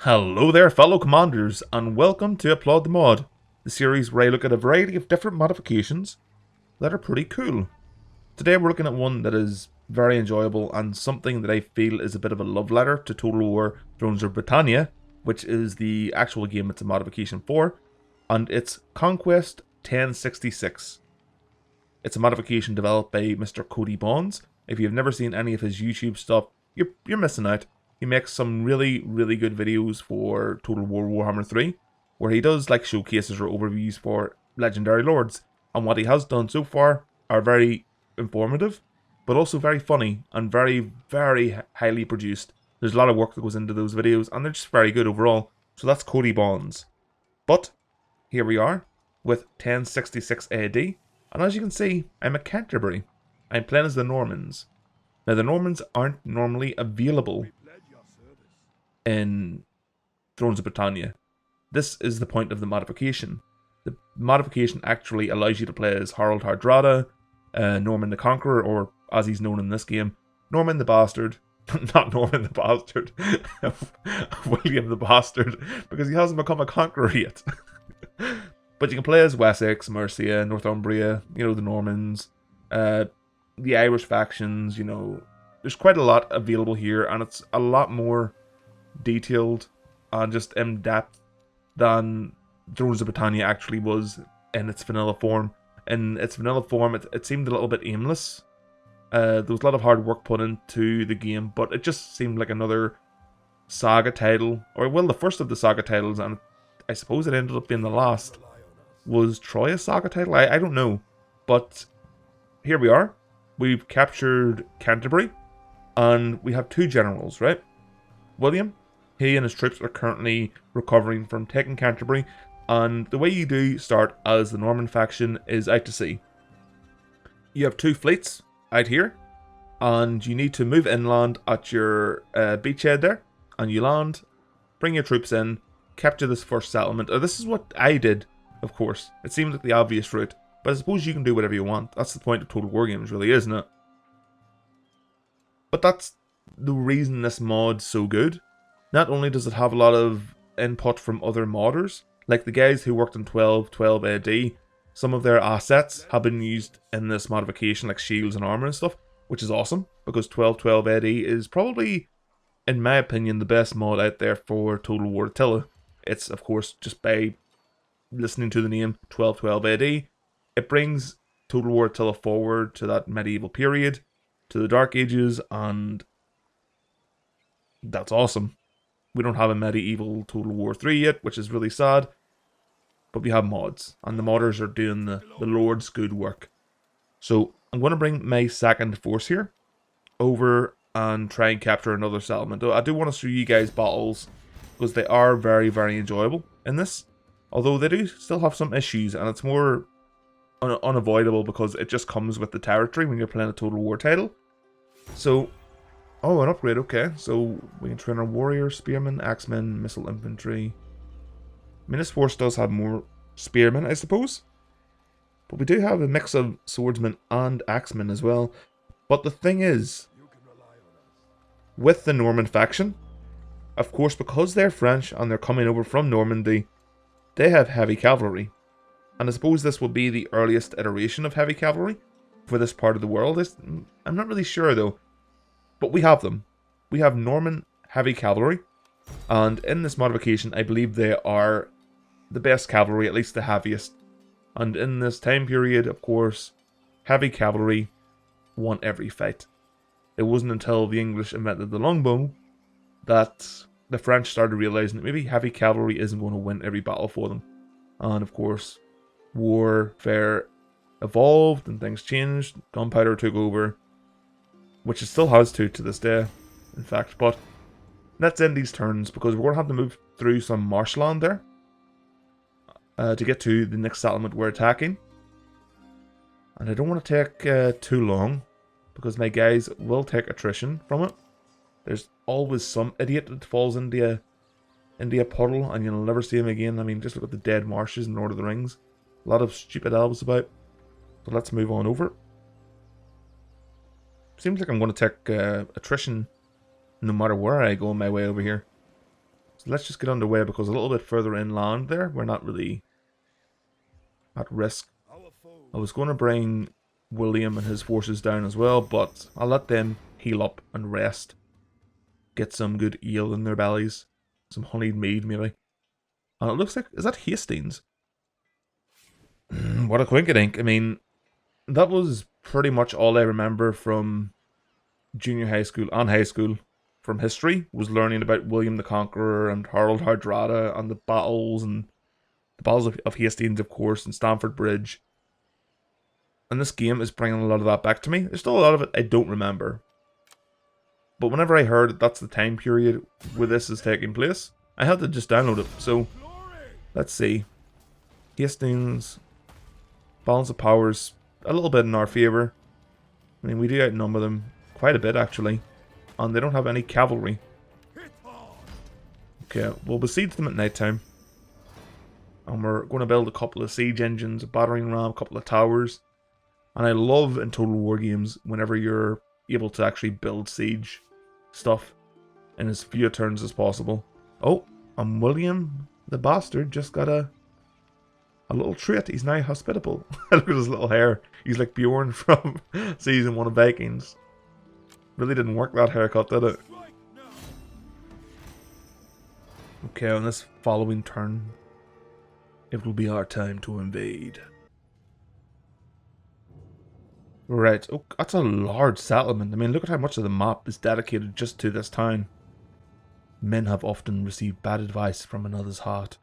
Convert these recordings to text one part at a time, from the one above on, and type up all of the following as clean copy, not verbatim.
Hello there fellow commanders, and welcome to Applaud the Mod, the series where I look at a variety of different modifications that are pretty cool. Today we're looking at one that is very enjoyable and something that I feel is a bit of a love letter to Total War Thrones of Britannia, which is the actual game it's a modification for, and it's Conquest 1066. It's a modification developed by Mr. Cody Bonds. If you've never seen any of his YouTube stuff, you're missing out. He makes some really good videos for Total War Warhammer 3, where he does like showcases or overviews for legendary lords, and what he has done so far are very informative, but also very funny and very highly produced. There's a lot of work that goes into those videos, and they're just very good overall. So that's Cody Bonds. But here we are with 1066 AD, and as you can see, I'm at Canterbury. I'm playing as the Normans. Now the Normans aren't normally available in Thrones of Britannia. This is the point of the modification. The modification actually allows you to play as Harald Hardrada, Norman the Conqueror, or as he's known in this game, Norman the Bastard. Not Norman the Bastard, William the Bastard, because he hasn't become a conqueror yet. But you can play as Wessex, Mercia, Northumbria, the Normans, the Irish factions, There's quite a lot available here, and it's a lot more detailed and just in-depth than Thrones of Britannia actually was in its vanilla form. In its vanilla form, it seemed a little bit aimless. There was a lot of hard work put into the game, but it just seemed like another saga title, or well, the first of the saga titles, and I suppose it ended up being the last. Was Troy a saga title? I don't know, but here we are. We've captured Canterbury, and we have two generals, right? William, he and his troops are currently recovering from taking Canterbury, and the way you do start as the Norman faction is out to sea. You have two fleets out here, and you need to move inland at your beachhead there, and you land, bring your troops in, capture this first settlement. This is what I did, of course. It seems like the obvious route, but I suppose you can do whatever you want. That's the point of Total War games, really, isn't it? But that's the reason this mod's so good. Not only does it have a lot of input from other modders, like the guys who worked on 1212 AD, some of their assets have been used in this modification, like shields and armor and stuff, which is awesome, because 1212 AD is probably, in my opinion, the best mod out there for Total War Attila. It's, of course, just by listening to the name 1212 AD, it brings Total War Attila forward to that medieval period, to the Dark Ages, and that's awesome. We don't have a medieval Total War 3 yet, which is really sad, but we have mods, and the modders are doing the Lord's good work. So I'm going to bring my second force here over and try and capture another settlement. I do want to show you guys battles, because they are very enjoyable in this, although they do still have some issues, and it's more unavoidable because it just comes with the territory when you're playing a Total War title. So, oh, an upgrade, okay. So we can train our warrior, spearmen, axemen, missile infantry. I mean, this force does have more spearmen, I suppose. But we do have a mix of swordsmen and axemen as well. But the thing is, with the Norman faction, of course, because they're French and they're coming over from Normandy, they have heavy cavalry. And I suppose this will be the earliest iteration of heavy cavalry for this part of the world. I'm not really sure though. But we have them. We have Norman heavy cavalry. And in this modification, I believe they are the best cavalry, at least the heaviest. And in this time period, of course, heavy cavalry won every fight. It wasn't until the English invented the longbow that the French started realizing that maybe heavy cavalry isn't going to win every battle for them. And of course, warfare evolved and things changed. Gunpowder took over, which it still has to this day, in fact. But let's end these turns, because we're going to have to move through some marshland there to get to the next settlement we're attacking. And I don't want to take too long, because my guys will take attrition from it. There's always some idiot that falls into a puddle and you'll never see him again. I mean, just look at the dead marshes in Lord of the Rings. A lot of stupid elves about. So let's move on over. Seems like I'm going to take attrition no matter where I go on my way over here. So let's just get underway, because a little bit further inland there, we're not really at risk. I was going to bring William and his forces down as well, but I'll let them heal up and rest. Get some good ale in their bellies. Some honeyed mead, maybe. And it looks like... Is that Hastings? What a quinkadink. I mean, that was pretty much all I remember from junior high school and high school. From history, was learning about William the Conqueror and Harold Hardrada and the battles of Hastings, of course, and Stamford Bridge. And this game is bringing a lot of that back to me. There's still a lot of it I don't remember. But whenever I heard that that's the time period where this is taking place, I had to just download it. So, let's see. Hastings, balance of powers, a little bit in our favour. I mean, we do outnumber them quite a bit, actually. And they don't have any cavalry. Okay, we'll besiege them at night time. And we're going to build a couple of siege engines, a battering ram, a couple of towers. And I love in Total War games whenever you're able to actually build siege stuff in as few turns as possible. Oh, and William the Bastard just got a little trait. He's now hospitable. Look at his little hair. He's like Bjorn from season 1 of Vikings. Really didn't work, that haircut, did it? Okay, on this following turn, it will be our time to invade. Right, oh, that's a large settlement. I mean, look at how much of the map is dedicated just to this town. Men have often received bad advice from another's heart.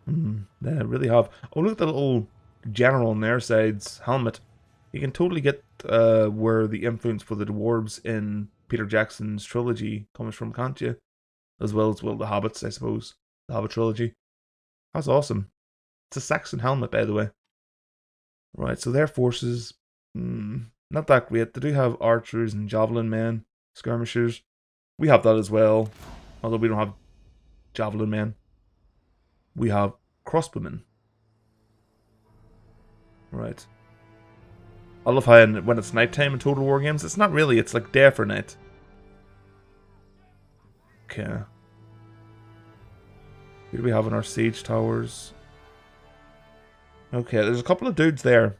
They really have. Oh, look at the little general on their side's helmet. You can totally get where the influence for the dwarves in Peter Jackson's trilogy comes from, can't you? As well as, well, the Hobbits, I suppose. The Hobbit trilogy. That's awesome. It's a Saxon helmet, by the way. Right, so their forces... not that great. They do have archers and javelin men, skirmishers. We have that as well, although we don't have javelin men. We have crossbowmen. Right. I love how when it's nighttime in Total War games, it's not really, it's like day for night. Okay. Who do we have in our siege towers? Okay, there's a couple of dudes there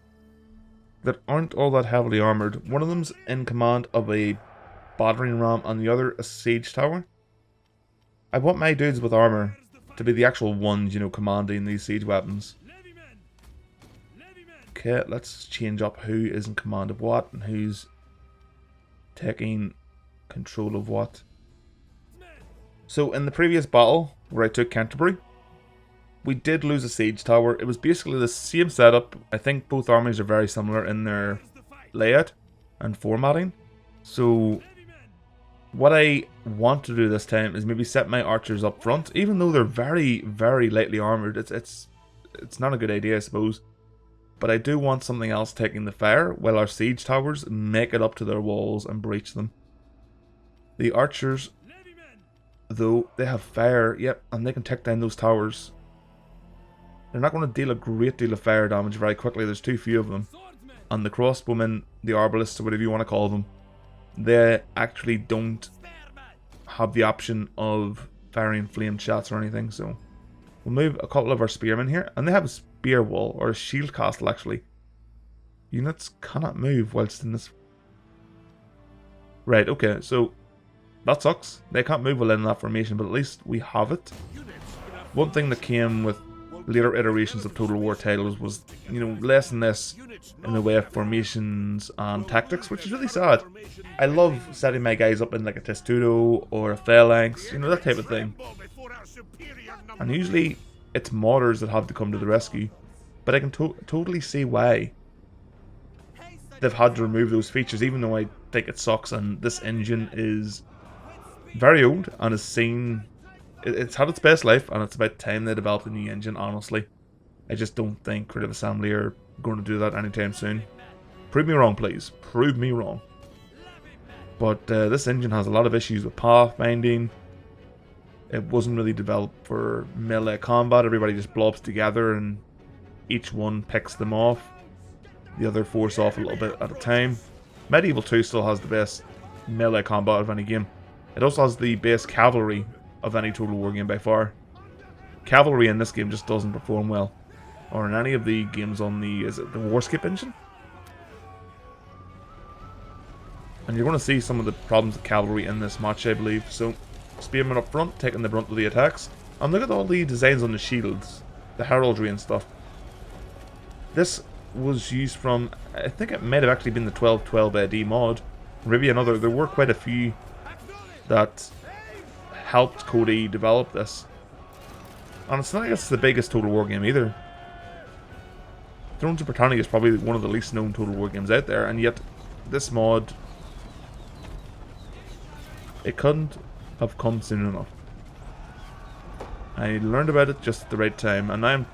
that aren't all that heavily armoured. One of them's in command of a battering ram and the other a siege tower. I want my dudes with armour to be the actual ones, you know, commanding these siege weapons. Okay, let's change up who is in command of what and who's taking control of what. So in the previous battle, where I took Canterbury, we did lose a siege tower. It was basically the same setup. I think both armies are very similar in their layout and formatting. So what I want to do this time is maybe set my archers up front, even though they're very, very lightly armoured. It's not a good idea, I suppose. But I do want something else taking the fire, while our siege towers make it up to their walls and breach them. The archers, though, they have fire, yep, and they can take down those towers. They're not going to deal a great deal of fire damage very quickly, there's too few of them. And the crossbowmen, the arbalists, or whatever you want to call them, they actually don't have the option of firing flame shots or anything, so... We'll move a couple of our spearmen here, and they have a spear wall, or a shield castle actually. Units cannot move whilst in this... Right, okay, so that sucks. They can't move within that formation, but at least we have it. One thing that came with later iterations of Total War titles was, you know, less and less in the way of formations and tactics, which is really sad. I love setting my guys up in like a testudo or a phalanx, you know, that type of thing. And usually it's modders that have to come to the rescue, but I can totally see why they've had to remove those features, even though I think it sucks. And this engine is very old and has seen... It's had its best life, and it's about time they developed a new engine, honestly. I just don't think Creative Assembly are going to do that anytime soon. Prove me wrong, please. Prove me wrong. But this engine has a lot of issues with pathfinding. It wasn't really developed for melee combat. Everybody just blobs together and each one picks them off. The other force off a little bit at a time. Medieval 2 still has the best melee combat of any game. It also has the best cavalry of any Total War game by far. Cavalry in this game just doesn't perform well. Or in any of the games on the, is it the Warscape engine? And you're going to see some of the problems with cavalry in this match, I believe. So, spearmen up front, taking the brunt of the attacks. And look at all the designs on the shields. The heraldry and stuff. This was used from, I think it might have actually been the 1212 AD mod. Maybe another, there were quite a few that helped Cody develop this. And it's not like it's the biggest Total War game either. Thrones of Britannia is probably one of the least known Total War games out there, and yet this mod, it couldn't have come soon enough. I learned about it just at the right time, and I'm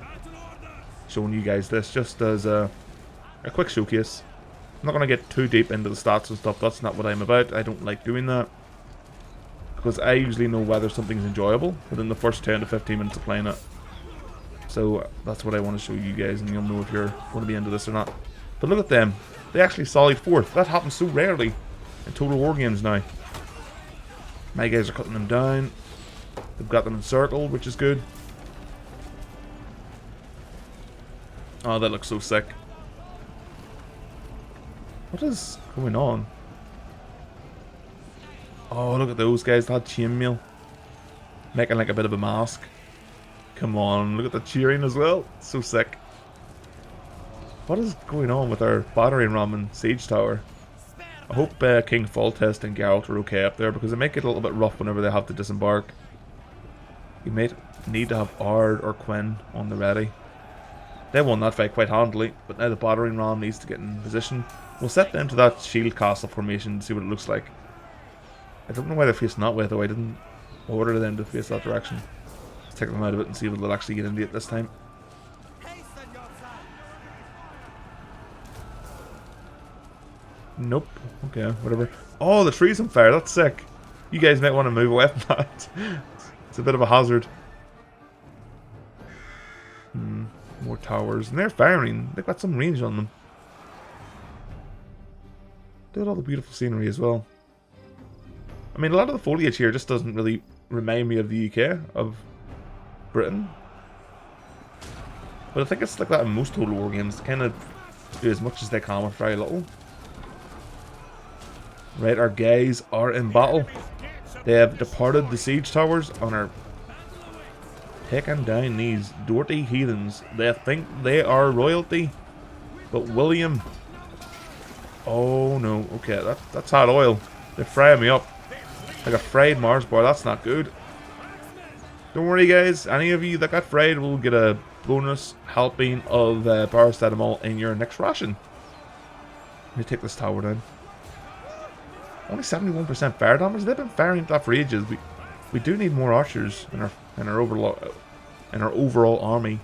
showing you guys this just as a quick showcase. I'm not going to get too deep into the stats and stuff, that's not what I'm about. I don't like doing that, because I usually know whether something's enjoyable within the first 10 to 15 minutes of playing it. So that's what I want to show you guys, and you'll know if you're going to be into this or not. But look at them. They actually solid fourth. That happens so rarely in Total War games now. My guys are cutting them down. They've got them encircled, which is good. Oh, that looks so sick. What is going on? Oh, look at those guys. That chainmail. Making like a bit of a mask. Come on, look at the cheering as well. So sick. What is going on with our battering ram and siege tower? I hope King Foltest and Geralt are okay up there, because it might get a little bit rough whenever they have to disembark. You might need to have Ard or Quinn on the ready. They won that fight quite handily, but now the battering ram needs to get in position. We'll set them to that shield castle formation to see what it looks like. I don't know why they're facing that way though. I didn't order them to face that direction. Let's take them out of it and see if they'll actually get into it this time. Nope. Okay, whatever. Oh, the tree's on fire. That's sick. You guys might want to move away from that. It's a bit of a hazard. More towers. And they're firing. They've got some range on them. Look at all the beautiful scenery as well. I mean, a lot of the foliage here just doesn't really remind me of the UK, of Britain. But I think it's like that in most Total War games. They kind of do as much as they can with very little. Right, our guys are in battle. They have departed the siege towers and are taking down these dirty heathens. They think they are royalty, but William... Oh no, okay, that's hot oil. They're frying me up. Like a fried Mars bar, that's not good. Don't worry guys, any of you that got fried will get a bonus helping of paracetamol in your next ration. Let me take this tower down. Only 71% fire damage. They've been firing that for ages. We do need more archers in our overall army.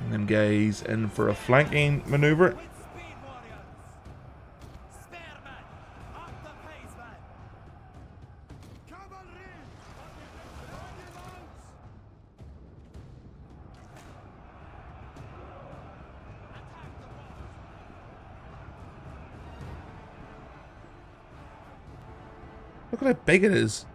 And them guys in for a flanking maneuver. Look at how big it is.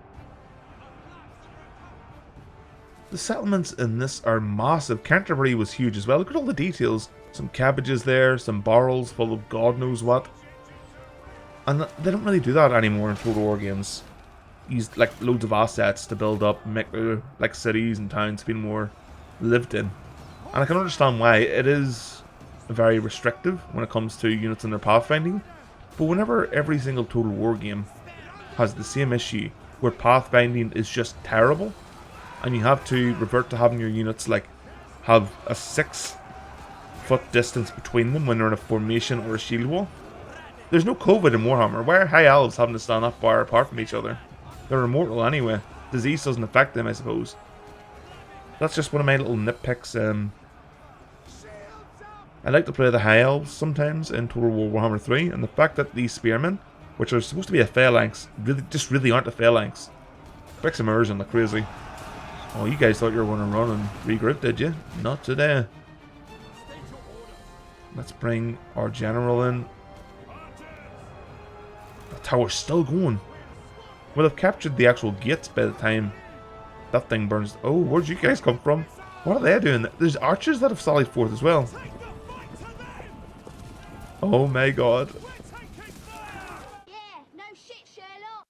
The settlements in this are massive. Canterbury was huge as well. Look at all the details. Some cabbages there, some barrels full of God knows what. And they don't really do that anymore in Total War games. Use like loads of assets to build up, make like cities and towns feel more lived in. And I can understand why. It is very restrictive when it comes to units in their pathfinding. But whenever every single Total War game has the same issue where pathfinding is just terrible, and you have to revert to having your units like have a 6-foot distance between them when they're in a formation or a shield wall. There's no COVID in Warhammer. Why are high elves having to stand that far apart from each other? They're immortal anyway. Disease doesn't affect them, I suppose. That's just one of my little nitpicks. I like to play the high elves sometimes in Total War Warhammer 3, and the fact that these spearmen, which are supposed to be a phalanx, really aren't a phalanx. Fix immersion like crazy. Oh, you guys thought you were going to run and regroup, did you? Not today. Let's bring our general in. The tower's still going. We'll have captured the actual gates by the time that thing burns. Oh, where'd you guys come from? What are they doing? There's archers that have sallied forth as well. Oh my god. Yeah, no shit, Sherlock.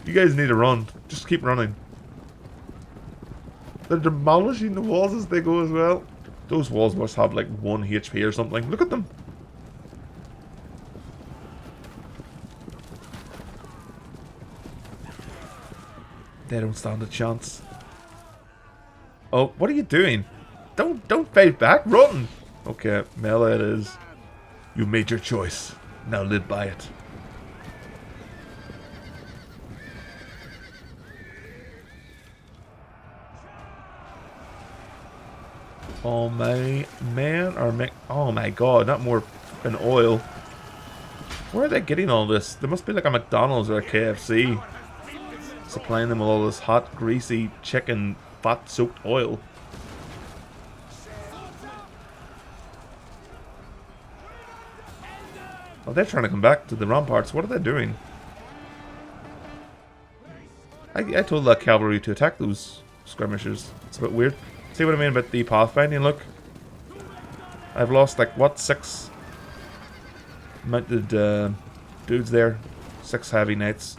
You guys need to run. Just keep running. They're demolishing the walls as they go as well. Those walls must have like 1 HP or something. Look at them. They don't stand a chance. Oh, what are you doing? Don't fight back. Run. Okay, melee it is. You made your choice. Now live by it. Oh my man, oh my god, not more than oil. Where are they getting all this? There must be like a McDonald's or a KFC supplying them with all this hot, greasy chicken, fat-soaked oil. Oh, they're trying to come back to the ramparts. What are they doing? I told that cavalry to attack those skirmishers. It's a bit weird. See what I mean about the pathfinding? Look, I've lost like what, 6 mounted dudes there, 6 heavy knights.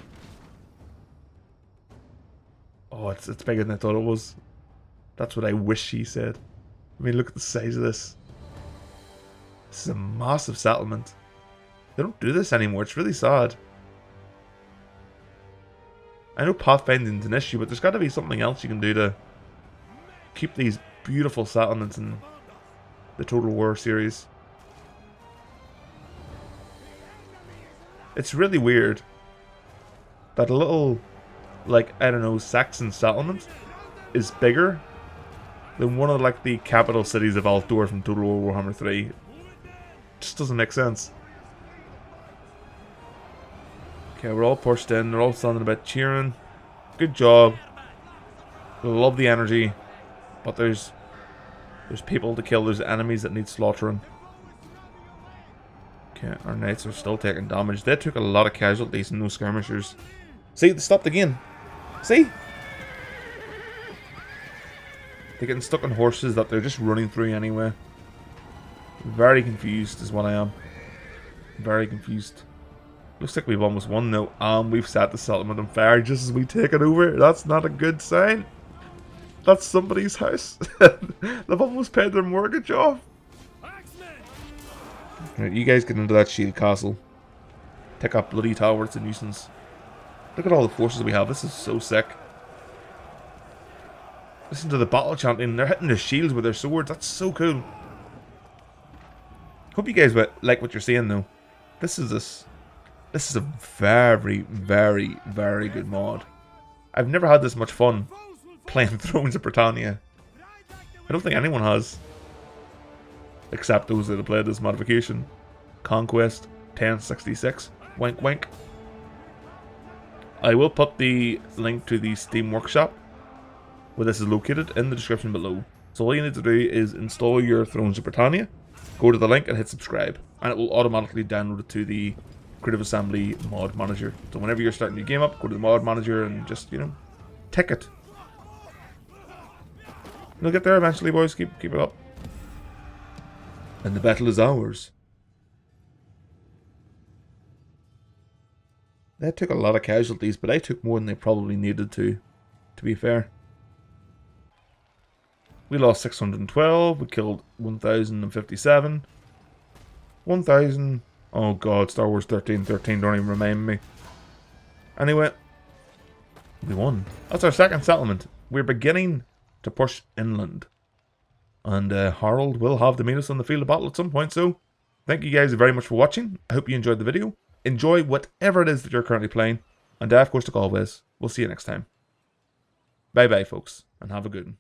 Oh, it's bigger than I thought it was. That's what I wish he said. I mean, look at the size of this. This is a massive settlement. They don't do this anymore. It's really sad. I know pathfinding's an issue, but there's got to be something else you can do to keep these beautiful settlements in the Total War series. It's really weird that a little, like, I don't know, Saxon settlement is bigger than one of like the capital cities of Altdorf from Total War Warhammer 3. Just doesn't make sense. Okay, we're all pushed in. They're all standing about cheering. Good job. Love the energy. But there's people to kill. There's enemies that need slaughtering. Okay, our knights are still taking damage. They took a lot of casualties in those skirmishers. See, they stopped again. See? They're getting stuck on horses that they're just running through anyway. Very confused is what I am. Very confused. Looks like we've almost won now, and we've set the settlement on fire just as we take it over. That's not a good sign. That's somebody's house. They've almost paid their mortgage off. Right, you guys get into that shield castle. Take up bloody tower, it's a nuisance. Look at all the forces we have, this is so sick. Listen to the battle chanting, they're hitting their shields with their swords, that's so cool. Hope you guys like what you're seeing though. This is a very, very, very good mod. I've never had this much fun playing Thrones of Britannia. I don't think anyone has. Except those that have played this modification. Conquest 1066. Wink wink. I will put the link to the Steam Workshop, where this is located, in the description below. So all you need to do is install your Thrones of Britannia, go to the link and hit subscribe. And it will automatically download it to the Creative Assembly mod manager. So whenever you're starting your game up, go to the mod manager and just, you know, tick it. We'll get there eventually, boys. Keep it up. And the battle is ours. They took a lot of casualties, but I took more than they probably needed to be fair. We lost 612, we killed 1,057. 1,000... Oh god, Star Wars 1313, don't even remind me. Anyway, we won. That's our second settlement. We're beginning to push inland. And Harold will have to meet us on the field of battle at some point, so thank you guys very much for watching. I hope you enjoyed the video. Enjoy whatever it is that you're currently playing. And of course, like always, we'll see you next time. Bye bye, folks, and have a good one.